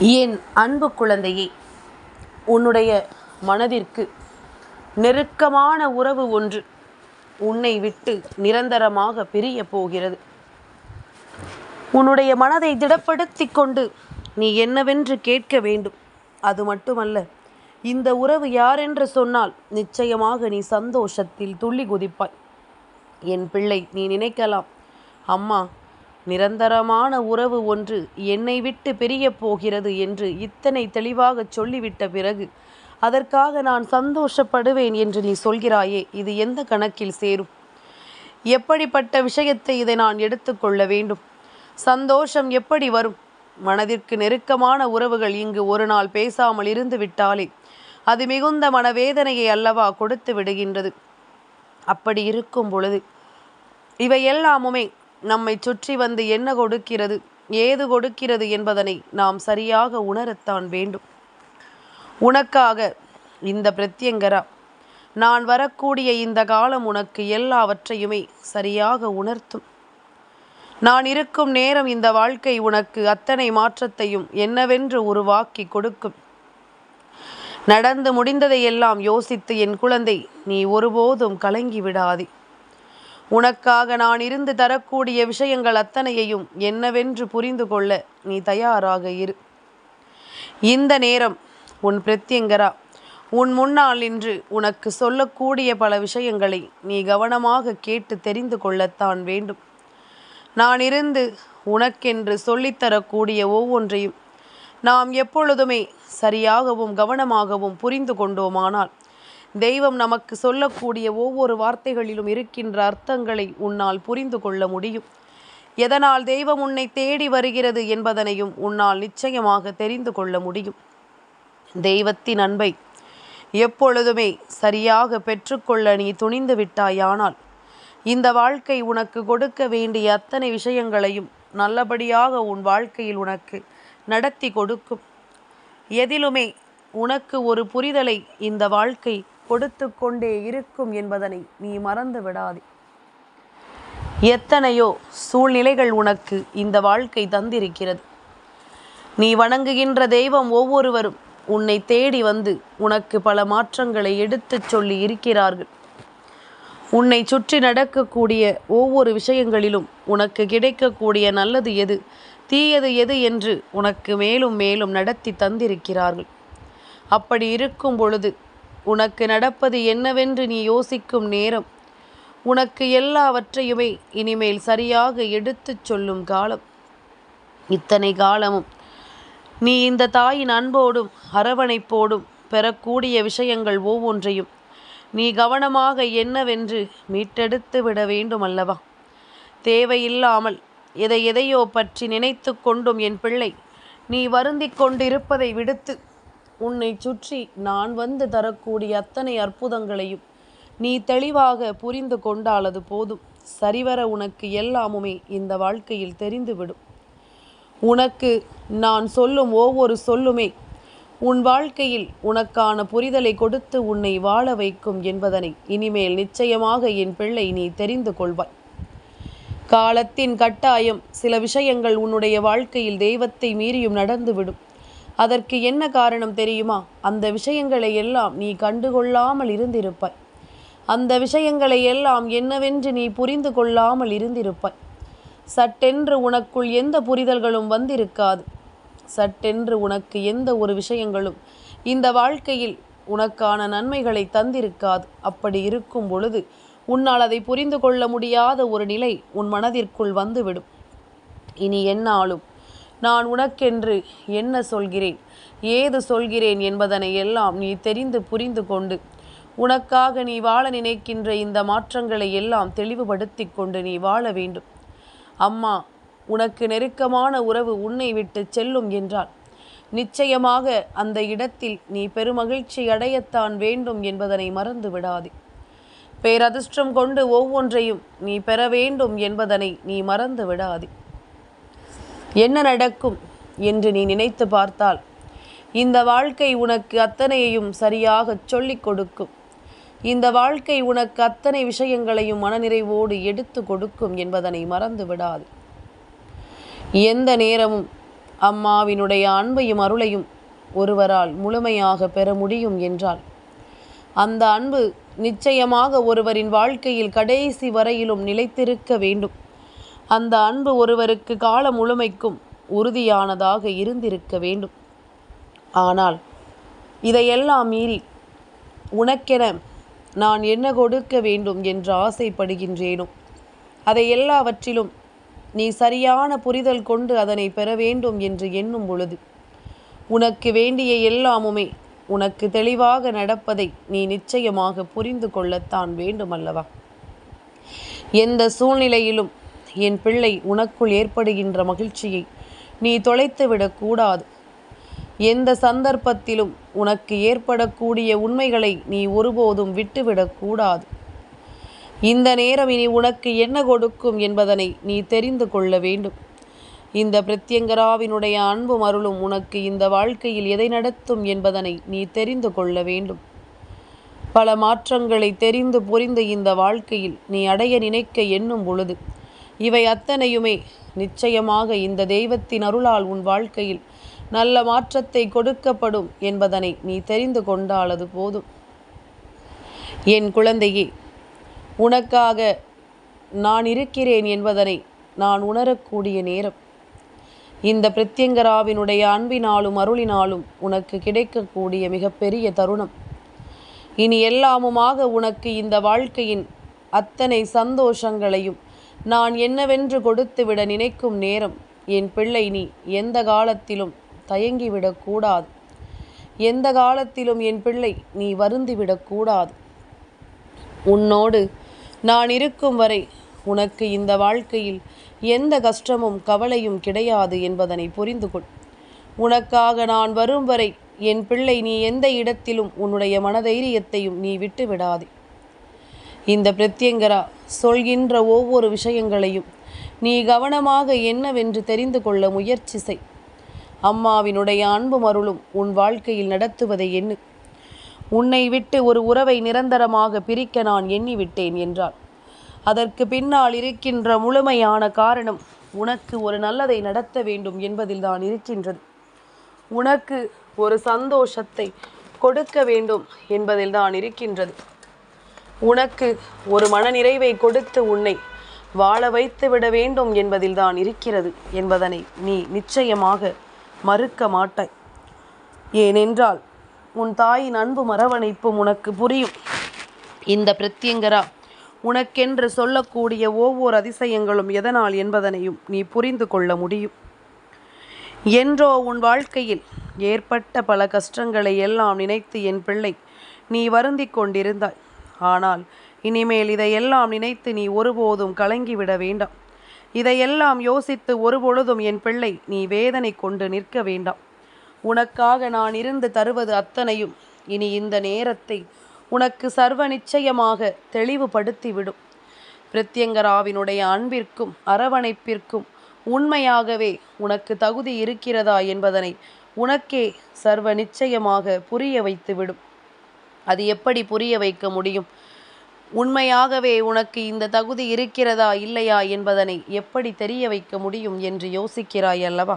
என் அன்பு குழந்தையே, உன்னுடைய மனதிற்கு நெருக்கமான உறவு ஒன்று உன்னை விட்டு நிரந்தரமாக பிரிய போகிறது. உன்னுடைய மனதை திடப்படுத்தி கொண்டு நீ என்னவென்று கேட்க வேண்டும். அது மட்டுமல்ல, இந்த உறவு யாரென்று சொன்னால் நிச்சயமாக நீ சந்தோஷத்தில் துள்ளி குதிப்பாய். என் பிள்ளை, நீ நினைக்கலாம், அம்மா, நிரந்தரமான உறவு ஒன்று என்னை விட்டு பிரிய போகிறது என்று இத்தனை தெளிவாக சொல்லிவிட்ட பிறகு அதற்காக நான் சந்தோஷப்படுவேன் என்று நீ சொல்கிறாயே, இது எந்த கணக்கில் சேரும்? எப்படிப்பட்ட விஷயத்தை இதை நான் எடுத்துக்கொள்ள வேண்டும்? சந்தோஷம் எப்படி வரும்? மனதிற்கு நெருக்கமான உறவுகள் இங்கு ஒரு நாள் பேசாமல் இருந்து விட்டாலே அது மிகுந்த மனவேதனையை அல்லவா கொடுத்து விடுகின்றது. அப்படி இருக்கும் பொழுது இவையெல்லாமுமே நம்மை சுற்றி வந்து என்ன கொடுக்கிறது, ஏது கொடுக்கிறது என்பதனை நாம் சரியாக உணரத்தான் வேண்டும். உனக்காக இந்த பிரத்யங்கரா நான் வரக்கூடிய இந்த காலம் உனக்கு எல்லாவற்றையுமே சரியாக உணர்த்தும். நான் இருக்கும் நேரம் இந்த வாழ்க்கை உனக்கு அத்தனை மாற்றத்தையும் என்னவென்று உருவாக்கி கொடுக்கும். நடந்து முடிந்ததையெல்லாம் யோசித்து என் குழந்தை, நீ ஒருபோதும் கலங்கி விடாதே. உனக்காக நான் இருந்து தரக்கூடிய விஷயங்கள் அத்தனையையும் என்னவென்று புரிந்து கொள்ள நீ தயாராக இரு. இந்த நேரம் உன் பிரத்யங்கரா உன் முன்னால் நின்று உனக்கு சொல்லக்கூடிய பல விஷயங்களை நீ கவனமாக கேட்டு தெரிந்து கொள்ளத்தான் வேண்டும். நான் இருந்து உனக்கென்று சொல்லித்தரக்கூடிய ஒவ்வொன்றையும் நாம் எப்பொழுதுமே சரியாகவும் கவனமாகவும் புரிந்து கொண்டோமானால் தெய்வம் நமக்கு சொல்லக்கூடிய ஒவ்வொரு வார்த்தைகளிலும் இருக்கின்ற அர்த்தங்களை உன்னால் புரிந்து கொள்ள முடியும். எதனால் தெய்வம் உன்னை தேடி வருகிறது என்பதனையும் உன்னால் நிச்சயமாக தெரிந்து கொள்ள முடியும். தெய்வத்தின் அன்பை எப்பொழுதுமே சரியாக பெற்றுக்கொள்ள நீ துணிந்து விட்டாயானால் இந்த வாழ்க்கை உனக்கு கொடுக்க வேண்டிய அத்தனை விஷயங்களையும் நல்லபடியாக உன் வாழ்க்கையில் உனக்கு நடத்தி கொடுக்கும். எதிலுமே உனக்கு ஒரு புரிதலை இந்த வாழ்க்கை கொடுத்து கொண்டே இருக்கும் என்பதனை நீ மறந்து விடாதே. எத்தனையோ சூழ்நிலைகள் உனக்கு இந்த வாழ்க்கை தந்திருக்கிறது. நீ வணங்குகின்ற தெய்வம் ஒவ்வொருவரும் உன்னை தேடி வந்து உனக்கு பல மாற்றங்களை எடுத்துச் சொல்லி இருக்கிறார்கள். உன்னை சுற்றி நடக்கக்கூடிய ஒவ்வொரு விஷயங்களிலும் உனக்கு கிடைக்கக்கூடிய நல்லது எது, தீயது எது என்று உனக்கு மேலும் மேலும் நடத்தி தந்திருக்கிறார்கள். அப்படி இருக்கும் பொழுது உனக்கு நடப்பது என்னவென்று நீ யோசிக்கும் நேரம் உனக்கு எல்லாவற்றையுமே இனிமேல் சரியாக எடுத்துச் சொல்லும் காலம். இத்தனை காலமும் நீ இந்த தாயின் அன்போடும் அரவணைப்போடும் பெறக்கூடிய விஷயங்கள் ஒவ்வொன்றையும் நீ கவனமாக என்னவென்று மீட்டெடுத்து விட வேண்டும் அல்லவா? தேவையில்லாமல் எதையோ பற்றி நினைத்து கொண்டும் என் பிள்ளை நீ வருந்தி கொண்டிருப்பதை விடுத்து உன்னை சுற்றி நான் வந்து தரக்கூடிய அத்தனை அற்புதங்களையும் நீ தெளிவாக புரிந்து கொண்டால் அது போதும். சரிவர உனக்கு எல்லாமுமே இந்த வாழ்க்கையில் தெரிந்துவிடும். உனக்கு நான் சொல்லும் ஒவ்வொரு சொல்லுமே உன் வாழ்க்கையில் உனக்கான புரிதலை கொடுத்து உன்னை வாழ வைக்கும் என்பதனை இனிமேல் நிச்சயமாக என் பிள்ளை நீ தெரிந்து கொள்வாய். காலத்தின் கட்டாயம் சில விஷயங்கள் உன்னுடைய வாழ்க்கையில் தெய்வத்தை மீறியும் நடந்துவிடும். அதற்கு என்ன காரணம் தெரியுமா? அந்த விஷயங்களை எல்லாம் நீ கண்டுகொள்ளாமல் இருந்திருப்பாய். அந்த விஷயங்களை எல்லாம் என்னவென்று நீ புரிந்து கொள்ளாமல் இருந்திருப்பாய். சட்டென்று உனக்குள் எந்த புரிதல்களும் வந்திருக்காது. சட்டென்று உனக்கு எந்த ஒரு விஷயங்களும் இந்த வாழ்க்கையில் உனக்கான நன்மைகளை தந்திருக்காது. அப்படி இருக்கும் பொழுது உன்னால் அதை புரிந்து கொள்ள முடியாத ஒரு நிலை உன் மனதிற்குள் வந்துவிடும். இனி என்னாலும் நான் உனக்கென்று என்ன சொல்கிறேன், ஏது சொல்கிறேன் என்பதனை எல்லாம் நீ தெரிந்து புரிந்து கொண்டு உனக்காக நீ வாழ நினைக்கின்ற இந்த மாற்றங்களை எல்லாம் தெளிவுபடுத்தி கொண்டு நீ வாழ வேண்டும். அம்மா, உனக்கு நெருக்கமான உறவு உன்னை விட்டு செல்லும் என்றால் நிச்சயமாக அந்த இடத்தில் நீ பெருமகிழ்ச்சி அடையத்தான் வேண்டும் என்பதனை மறந்து விடாதே. பேரதிர்ஷ்டம் கொண்டு ஒவ்வொன்றையும் நீ பெற வேண்டும் என்பதனை நீ மறந்து விடாதே. என்ன நடக்கும் என்று நீ நினைத்து பார்த்தால் இந்த வாழ்க்கை உனக்கு அத்தனையையும் சரியாக சொல்லிக் கொடுக்கும். இந்த வாழ்க்கை உனக்கு அத்தனை விஷயங்களையும் மனநிறைவோடு எடுத்து கொடுக்கும் என்பதனை மறந்து விடாது. எந்த நேரமும் அம்மாவினுடைய அன்பையும் அருளையும் ஒருவரால் முழுமையாக பெற முடியும் என்றால் அந்த அன்பு நிச்சயமாக ஒருவரின் வாழ்க்கையில் கடைசி வரையிலும் நிலைத்திருக்க வேண்டும். அந்த அன்பு ஒருவருக்கு காலம் முழுமைக்கும் உறுதியானதாக இருந்திருக்க வேண்டும். ஆனால் இதையெல்லாம் மீறி உனக்கென நான் என்ன கொடுக்க வேண்டும் என்று ஆசைப்படுகின்றேனோ அதை எல்லாவற்றிலும் நீ சரியான புரிதல் கொண்டு அதனை பெற வேண்டும் என்று எண்ணும் பொழுது உனக்கு வேண்டிய எல்லாமுமே உனக்கு தெளிவாக நடப்பதை நீ நிச்சயமாக புரிந்து கொள்ளத்தான் வேண்டுமல்லவா? எந்த சூழ்நிலையிலும் என் பிள்ளை உனக்குள் ஏற்படுகின்ற மகிழ்ச்சியை நீ தொலைத்துவிடக்கூடாது. எந்த சந்தர்ப்பத்திலும் உனக்கு ஏற்படக்கூடிய உண்மைகளை நீ ஒருபோதும் விட்டுவிடக்கூடாது. இந்த நேரம் இனி உனக்கு என்ன கொடுக்கும் என்பதனை நீ தெரிந்து கொள்ள வேண்டும். இந்த பிரத்யங்கராவினுடைய அன்பும் அருளும் உனக்கு இந்த வாழ்க்கையில் எதை நடத்தும் என்பதனை நீ தெரிந்து கொள்ள வேண்டும். பல மாற்றங்களை தெரிந்து புரிந்த இந்த வாழ்க்கையில் நீ அடைய நினைக்க எண்ணும் பொழுது இவை அத்தனையுமே நிச்சயமாக இந்த தெய்வத்தின் அருளால் உன் வாழ்க்கையில் நல்ல மாற்றத்தை கொடுக்கப்படும் என்பதனை நீ தெரிந்து கொண்டாலது போதும். என் குழந்தையே, உனக்காக நான் இருக்கிறேன் என்பதனை நான் உணரக்கூடிய நேரம் இந்த பிரத்யங்கராவினுடைய அன்பினாலும் அருளினாலும் உனக்கு கிடைக்கக்கூடிய மிகப்பெரிய தருணம். இனி எல்லாமுமாக உனக்கு இந்த வாழ்க்கையின் அத்தனை சந்தோஷங்களையும் நான் என்னவென்று கொடுத்துவிட நினைக்கும் நேரம். என் பிள்ளை, நீ எந்த காலத்திலும் தயங்கிவிடக்கூடாது. எந்த காலத்திலும் என் பிள்ளை நீ வருந்திவிடக்கூடாது. உன்னோடு நான் இருக்கும் வரை உனக்கு இந்த வாழ்க்கையில் எந்த கஷ்டமும் கவலையும் கிடையாது என்பதனை புரிந்து கொள். உனக்காக நான் வரும் வரை என் பிள்ளை நீ எந்த இடத்திலும் உன்னுடைய மனதைரியத்தையும் நீ விட்டு விடாதே. இந்த பிரத்யங்கரா சொல்கின்ற ஒவ்வொரு விஷயங்களையும் நீ கவனமாக என்னவென்று தெரிந்து கொள்ள முயற்சி செய். அம்மாவினுடைய அன்பும் அருளும் உன் வாழ்க்கையில் நடத்துவதை எண்ணு. உன்னை விட்டு ஒரு உறவை நிரந்தரமாக பிரிக்க நான் எண்ணிவிட்டேன் என்றால் அதற்கு பின்னால் இருக்கின்ற முழுமையான காரணம் உனக்கு ஒரு நல்லதை நடத்த வேண்டும் என்பதில் தான் இருக்கின்றது. உனக்கு ஒரு சந்தோஷத்தை கொடுக்க வேண்டும் என்பதில் தான் இருக்கின்றது. உனக்கு ஒரு மனநிறைவை கொடுத்து உன்னை வாழ வைத்து விட வேண்டும் என்பதில் தான் இருக்கிறது என்பதனை நீ நிச்சயமாக மறுக்க மாட்டாய். ஏனென்றால் உன் தாயின் அன்பும் அரவணைப்பும் உனக்கு புரியும். இந்த பிரத்யங்கரா உனக்கென்று சொல்லக்கூடிய ஒவ்வொரு அதிசயங்களும் எதனால் என்பதனையும் நீ புரிந்து கொள்ள முடியும். என்றோ உன் வாழ்க்கையில் ஏற்பட்ட பல கஷ்டங்களை எல்லாம் நினைத்து என் பிள்ளை நீ வருந்தி கொண்டிருந்தாய். ஆனால் இனிமேல் இதையெல்லாம் நினைத்து நீ ஒருபோதும் கலங்கிவிட வேண்டாம். இதையெல்லாம் யோசித்து ஒருபொழுதும் என் பிள்ளை நீ வேதனை கொண்டு நிற்க வேண்டாம். உனக்காக நான் இருந்து தருவது அத்தனையும் இனி இந்த நேரத்தை உனக்கு சர்வ நிச்சயமாக தெளிவுபடுத்திவிடும். பிரத்யங்கராவினுடைய அன்பிற்கும் அரவணைப்பிற்கும் உண்மையாகவே உனக்கு தகுதி இருக்கிறதா என்பதனை உனக்கே சர்வ நிச்சயமாக புரிய வைத்துவிடும். அது எப்படி புரிய வைக்க முடியும்? உண்மையாகவே உனக்கு இந்த தகுதி இருக்கிறதா இல்லையா என்பதனை எப்படி தெரிய வைக்க முடியும் என்று யோசிக்கிறாய் அல்லவா?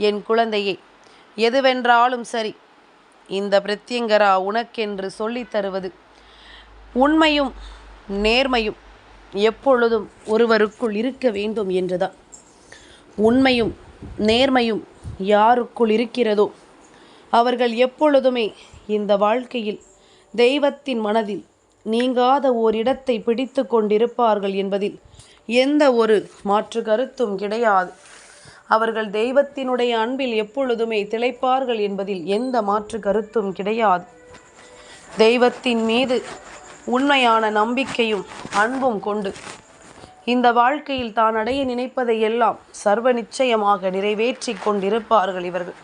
என் குழந்தையே, எதுவென்றாலும் சரி, இந்த பிரத்யங்கரா உனக்கென்று சொல்லித் தருவது உண்மையும் நேர்மையும் எப்பொழுதும் ஒருவருக்குள் இருக்க வேண்டும் என்றுதான். உண்மையும் நேர்மையும் யாருக்குள் இருக்கிறதோ அவர்கள் எப்பொழுதுமே இந்த வாழ்க்கையில் தெய்வத்தின் மனதில் நீங்காத ஓரிடத்தை பிடித்து கொண்டிருப்பார்கள் என்பதில் எந்த ஒரு மாற்று கருத்தும் கிடையாது. அவர்கள் தெய்வத்தினுடைய அன்பில் எப்பொழுதுமே திளைப்பார்கள் என்பதில் எந்த மாற்று கருத்தும் கிடையாது. தெய்வத்தின் மீது உண்மையான நம்பிக்கையும் அன்பும் கொண்டு இந்த வாழ்க்கையில் தான் அடைய நினைப்பதை எல்லாம் சர்வ நிச்சயமாக நிறைவேற்றி கொண்டிருப்பார்கள் இவர்கள்.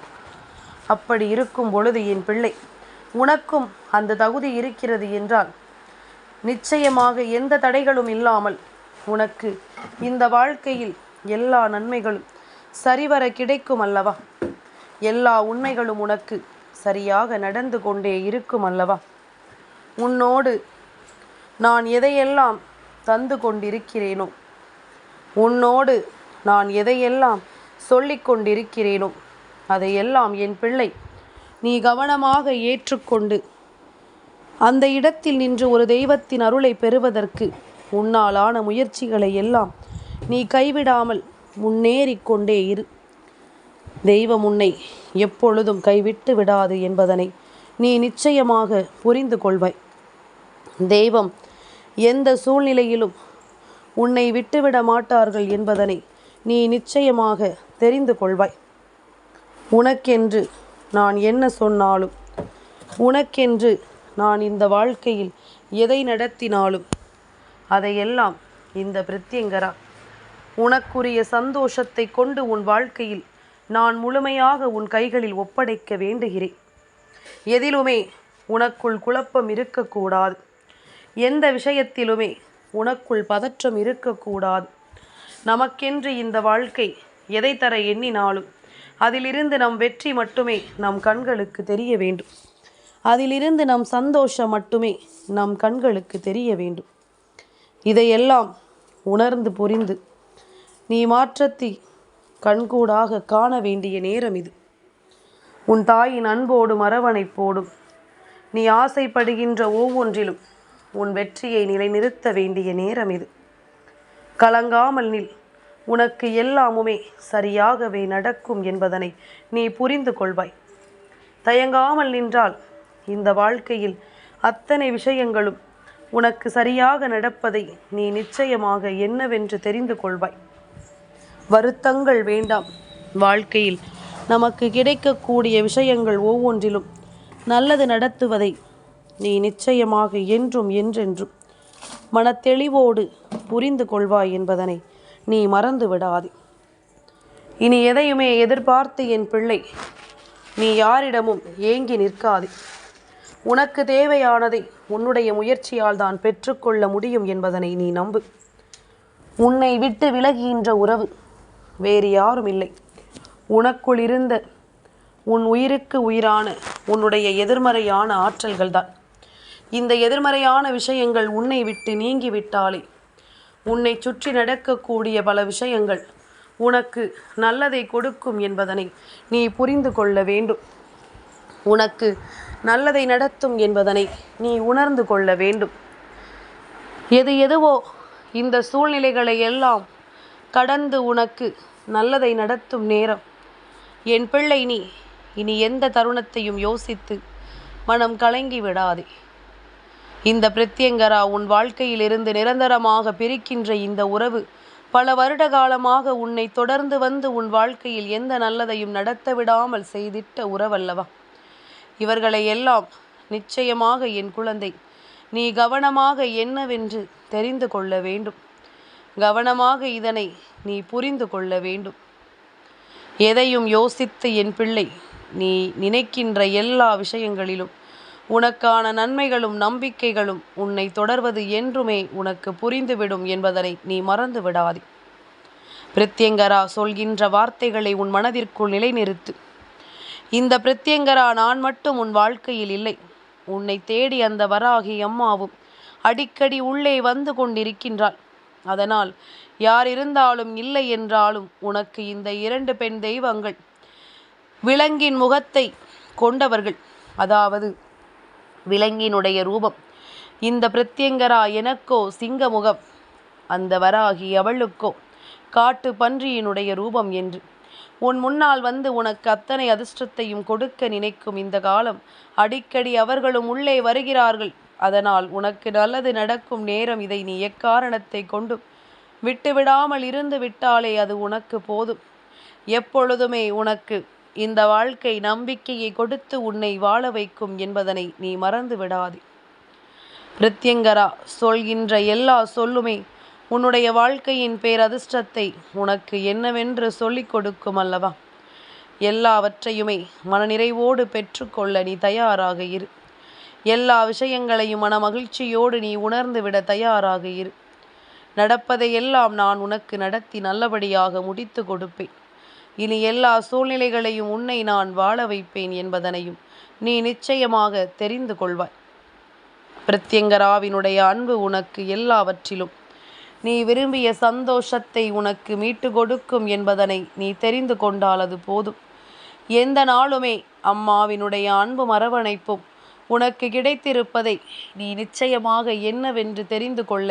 அப்படி இருக்கும் பொழுது என் பிள்ளை, உனக்கும் அந்த தகுதி இருக்கிறது என்றால் நிச்சயமாக எந்த தடைகளும் இல்லாமல் உனக்கு இந்த வாழ்க்கையில் எல்லா நன்மைகளும் சரிவர கிடைக்கும் அல்லவா? எல்லா உண்மைகளும் உனக்கு சரியாக நடந்து கொண்டே இருக்கும் அல்லவா? உன்னோடு நான் எதையெல்லாம் தந்து கொண்டிருக்கிறேனோ, உன்னோடு நான் எதையெல்லாம் சொல்லிக் கொண்டிருக்கிறேனோ அதையெல்லாம் என் பிள்ளை நீ கவனமாக ஏற்றுக்கொண்டு அந்த இடத்தில் நின்று ஒரு தெய்வத்தின் அருளை பெறுவதற்கு உன்னாலான முயற்சிகளை எல்லாம் நீ கைவிடாமல் முன்னேறிக்கொண்டே இரு. தெய்வம் உன்னை எப்பொழுதும் கைவிட்டு விடாது என்பதனை நீ நிச்சயமாக புரிந்து கொள்வாய். தெய்வம் எந்த சூழ்நிலையிலும் உன்னை விட்டுவிட மாட்டார்கள் என்பதனை நீ நிச்சயமாக தெரிந்து கொள்வாய். உனக்கென்று நான் என்ன சொன்னாலும், உனக்கென்று நான் இந்த வாழ்க்கையில் எதை நடத்தினாலும் அதையெல்லாம் இந்த பிரத்யங்கரா உனக்குரிய சந்தோஷத்தை கொண்டு உன் வாழ்க்கையில் நான் முழுமையாக உன் கைகளில் ஒப்படைக்க வேண்டுகிறேன். எதிலுமே உனக்குள் குழப்பம் இருக்கக்கூடாது. எந்த விஷயத்திலுமே உனக்குள் பதற்றம் இருக்கக்கூடாது. நமக்கென்று இந்த வாழ்க்கை எதை தர எண்ணினாலும் அதிலிருந்து நம் வெற்றி மட்டுமே நம் கண்களுக்கு தெரிய வேண்டும். அதிலிருந்து நம் சந்தோஷம் மட்டுமே நம் கண்களுக்கு தெரிய வேண்டும். இதையெல்லாம் உணர்ந்து புரிந்து நீ மாற்றத்தை கண்கூடாக காண வேண்டிய நேரம் இது. உன் தாயின் அன்போடும் அரவணைப்போடும் நீ ஆசைப்படுகின்ற ஒவ்வொன்றிலும் உன் வெற்றியை நிலைநிறுத்த வேண்டிய நேரம் இது. கலங்காமல் நில். உனக்கு எல்லாமுமே சரியாகவே நடக்கும் என்பதனை நீ புரிந்து கொள்வாய். தயங்காமல் நின்றால் இந்த வாழ்க்கையில் அத்தனை விஷயங்களும் உனக்கு சரியாக நடப்பதை நீ நிச்சயமாக என்னவென்று தெரிந்து கொள்வாய். வருத்தங்கள் வேண்டாம். வாழ்க்கையில் நமக்கு கிடைக்கக்கூடிய விஷயங்கள் ஒவ்வொன்றிலும் நல்லது நடத்துவதை நீ நிச்சயமாக என்றும் என்றென்றும் மனத்தெளிவோடு புரிந்து கொள்வாய் என்பதனை நீ மறந்து விடாதே. இனி எதையுமே எதிர்பார்த்து என் பிள்ளை நீ யாரிடமும் ஏங்கி நிற்காதே. உனக்கு தேவையானதை உன்னுடைய முயற்சியால் தான் பெற்றுக்கொள்ள முடியும் என்பதனை நீ நம்பு. உன்னை விட்டு விலகுகின்ற உறவு வேறு யாரும் இல்லை. உனக்குள் இருந்த உன் உயிருக்கு உயிரான உன்னுடைய எதிர்மறையான ஆற்றல்கள் தான். இந்த எதிர்மறையான விஷயங்கள் உன்னை விட்டு நீங்கிவிட்டாலே உன்னை சுற்றி நடக்கக்கூடிய பல விஷயங்கள் உனக்கு நல்லதை கொடுக்கும் என்பதனை நீ புரிந்து கொள்ள வேண்டும். உனக்கு நல்லதை நடத்தும் என்பதனை நீ உணர்ந்து கொள்ள வேண்டும். எதுவோ இந்த சூழ்நிலைகளை எல்லாம் கடந்து உனக்கு நல்லதை நடத்தும் நேரம். என் பிள்ளை நீ இனி எந்த தருணத்தையும் யோசித்து மனம் கலங்கி விடாதே. இந்த பிரத்யங்கரா உன் வாழ்க்கையிலிருந்து நிரந்தரமாக பிரிக்கின்ற இந்த உறவு பல வருட காலமாக உன்னை தொடர்ந்து வந்து உன் வாழ்க்கையில் எந்த நல்லதையும் நடத்த விடாமல் செய்திட்ட உறவல்லவா. இவர்களை எல்லாம் நிச்சயமாக என் குழந்தை நீ கவனமாக என்னவென்று தெரிந்து கொள்ள வேண்டும். கவனமாக இதனை நீ புரிந்து கொள்ள வேண்டும். எதையும் யோசித்து என் பிள்ளை நீ நினைக்கின்ற எல்லா விஷயங்களிலும் உனக்கான நன்மைகளும் நம்பிக்கைகளும் உன்னை தொடர்வது என்றுமே உனக்கு புரிந்துவிடும் என்பதனை நீ மறந்து விடாதே. பிரத்யங்கரா சொல்கின்ற வார்த்தைகளை உன் மனதிற்குள் நிலைநிறுத்து. இந்த பிரத்யங்கரா நான் மட்டும் உன் வாழ்க்கையில் இல்லை. உன்னை தேடி அந்த வராகி அம்மாவும் அடிக்கடி உள்ளே வந்து கொண்டிருக்கின்றாள். அதனால் யார் இருந்தாலும் இல்லை என்றாலும் உனக்கு இந்த 2 பெண் தெய்வங்கள் விலங்கின் முகத்தை கொண்டவர்கள், அதாவது விலங்கினுடைய ரூபம். இந்த பிரத்யங்கரா எனக்கோ சிங்க முகம், அந்த வராகி அவளுக்கோ காட்டு பன்றியினுடைய ரூபம் என்று உன் முன்னால் வந்து உனக்கு அத்தனை அதிர்ஷ்டத்தையும் கொடுக்க நினைக்கும் இந்த காலம் அடிக்கடி அவர்களும் உள்ளே வருகிறார்கள். அதனால் உனக்கு நல்லது நடக்கும் நேரம். இதை நீ எக்காரணத்தை கொண்டு விட்டுவிடாமல் இருந்து விட்டாலே அது உனக்கு போதும். எப்பொழுதுமே உனக்கு இந்த வாழ்க்கை நம்பிக்கையை கொடுத்து உன்னை வாழ வைக்கும் என்பதனை நீ மறந்து விடாதே. பிரத்யங்கரா சொல்கின்ற எல்லா சொல்லுமே உன்னுடைய வாழ்க்கையின் பேரதிர்ஷ்டத்தை உனக்கு என்னவென்று சொல்லிக் கொடுக்கும் அல்லவா. எல்லாவற்றையுமே மனநிறைவோடு பெற்றுக்கொள்ள நீ தயாராக இரு. எல்லா விஷயங்களையும் மன மகிழ்ச்சியோடு நீ உணர்ந்து விட தயாராக இரு. நடப்பதையெல்லாம் நான் உனக்கு நடத்தி நல்லபடியாக முடித்து கொடுப்பேன். இனி எல்லா சூழ்நிலைகளையும் உன்னை நான் வாழ வைப்பேன் என்பதனையும் நீ நிச்சயமாக தெரிந்து கொள்வாய். பிரத்யங்கராவினுடைய அன்பு உனக்கு எல்லாவற்றிலும் நீ விரும்பிய சந்தோஷத்தை உனக்கு மீட்டு கொடுக்கும் என்பதனை நீ தெரிந்து கொண்டால் அது போதும். எந்த நாளுமே அம்மாவினுடைய அன்பும் அரவணைப்பும் உனக்கு கிடைத்திருப்பதை நீ நிச்சயமாக என்னவென்று தெரிந்து கொள்ள,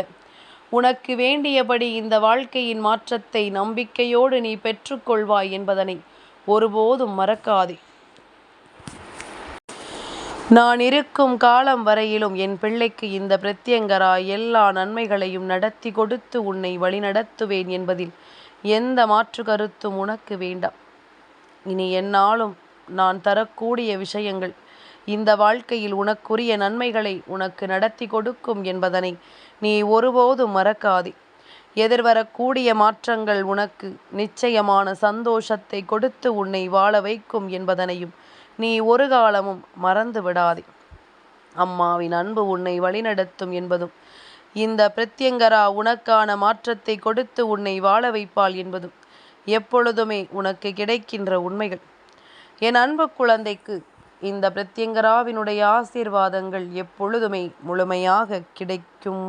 உனக்கு வேண்டியபடி இந்த வாழ்க்கையின் மாற்றத்தை நம்பிக்கையோடு நீ பெற்றுக்கொள்வாய் என்பதனை ஒருபோதும் மறக்காதே. நான் இருக்கும் காலம் வரையிலும் என் பிள்ளைக்கு இந்த பிரத்யங்கரா எல்லா நன்மைகளையும் நடத்தி கொடுத்து உன்னை வழிநடத்துவேன் என்பதில் எந்த மாற்று கருத்தும் உனக்கு வேண்டாம். இனி எந்நாளும் நான் தரக்கூடிய விஷயங்கள் இந்த வாழ்க்கையில் உனக்குரிய நன்மைகளை உனக்கு நடத்தி கொடுக்கும் என்பதனை நீ ஒருபோதும் மறக்காதே. எதிர்வரக்கூடிய மாற்றங்கள் உனக்கு நிச்சயமான சந்தோஷத்தை கொடுத்து உன்னை வாழ வைக்கும் என்பதனையும் நீ ஒரு காலமும் மறந்து விடாதே. அம்மாவின் அன்பு உன்னை வழிநடத்தும் என்பதும், இந்த பிரத்யங்கரா உனக்கான மாற்றத்தை கொடுத்து உன்னை வாழ வைப்பாள் என்பதும் எப்பொழுதுமே உனக்கு கிடைக்கின்ற உண்மைகள். என் அன்பு குழந்தைக்கு இந்த பிரத்யங்கராவினுடைய ஆசீர்வாதங்கள் எப்பொழுதுமே முழுமையாக கிடைக்கும்.